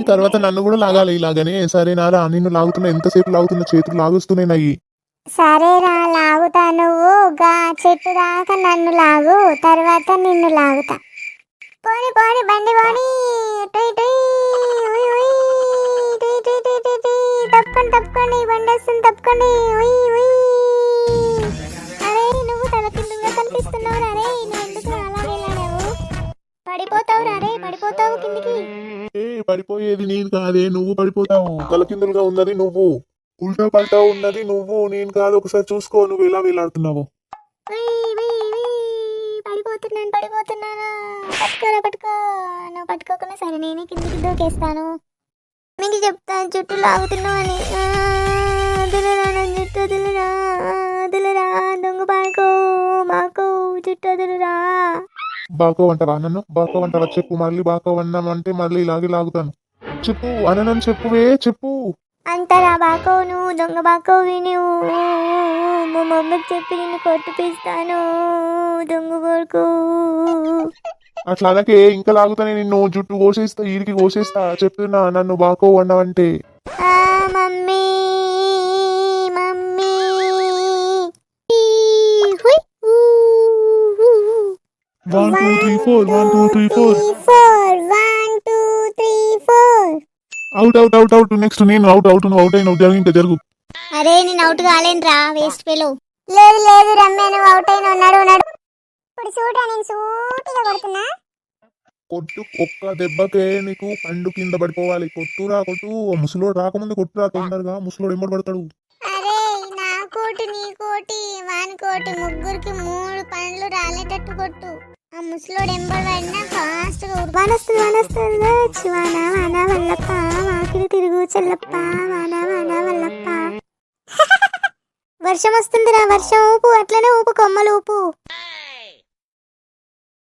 తర్వాత నన్ను కూడా లాగాలి ఇలాగనే. సరేనారా? నిన్ను లాగుతున్నా, ఎంతసేపు లాగుతున్నా, చేతులు లాగుస్తున్నాయి నాయి. సరేరా లాగుతా, నువ్వు గా చెట్టు దాకా నన్ను లాగు, తర్వాత నిన్ను లాగుతా. పోని పోని బండి పోని, టుయ్ టుయ్, ఉయ్ ఉయ్, టుయ్ టుయ్ టుయ్ టుయ్ టుయ్. తప్పుకోండి తప్పుకోండి, బండి వస్తుంది తప్పుకోండి. ఉయ్ ఉయ్. అరే నువ్వు తలకిందుగా కనిపిస్తున్నావు రే, నువ్వు ఎందుకు అలా వెళ్ళావు? పడిపోతావు రే, పడిపోతావు కిందికి. పడిపోయేది నేను కాదే, నువ్వు పడిపోతావు. తలకిందులుగా ఉన్నది నువ్వు, ఉల్టా పల్టా ఉన్నది నువ్వు, నేను కాదు. ఒకసారి చూసుకో నువ్వు ఎలా వేలాడుతున్నావు. పడిపోతున్నాను పడిపోతున్నాను. పట్టుకోరా పట్టుకో. నువ్వు పట్టుకోకుండా సరే నేనే కిందికి దూకేస్తాను. మీకు చెప్తా జుట్టు లాగుతున్నావు అని. వదులురా నా జుట్టు, వదులురా వదులురా. దొంగ బాకో బాకో, జుట్టు వదులురా. బాకో అంటావా నన్ను? బాకో అంటావా? చెప్పు మళ్ళీ. బాకో అన్నామంటే మళ్ళీ ఇలాగే లాగుతాను. చెప్పు అననని చెప్పువే, చెప్పు. అంతరా బాకో, నువ్వు దొంగ బాకోవి నువ్వు. మా మమ్మీకి చెప్పి నిన్ను కొట్టిపిస్తాను, దొంగ కొడుకు. అట్లా అనకే, ఇంకా లాగుతానే నిన్ను. జుట్టు కోసేస్తా, ఈడికి కోసేస్తా చెప్తున్నా. నన్ను బాకో అన్నావంటే. Mummy mummy. 1 2 3 4 1 2 3 4. 1 2 3 4. Out out out out. Next నేను అవుట్ అవుట్. నువ్వు అవుట్ అయినావు. జరుగు ఇంకా జరుగు. అరే నేను అవుట్ కాలేనురా, వేస్ట్ ఫెలో. లేదు లేదు రమ్య, నువ్వు అవుట్ అయినా. ఉన్నాడు ఉన్నాడు. ఇప్పుడు చూడరా, నేను సూటిగా కొడుతున్నా. కొట్టు, ఒక్క దెబ్బకే నీకు పండు కింద పడిపోవాలి. కొట్టురా కొట్టు. ముసలోడు రాకముందు కొట్టురా తొందరగా, ముసలోడు ఎంబడి పడతాడు. అరే నా కోటి నీ కోటి వాని కోటి, ముగ్గురికి 3 పండ్లు రాలేటట్టు కొట్టు. ఆ ముసలోడు ఎంబడి పడినా ఫాస్ట్ గా వానొస్తుంది వానొస్తుంది. వాన వాన వల్లప్ప, వాకిలి తిరుగు చెల్లప్ప, వాన వాన వల్లప్ప. వర్షం వస్తుందిరా, వర్షం ఊపు, అట్లనే ఊపు, కొమ్మలు ఊపు.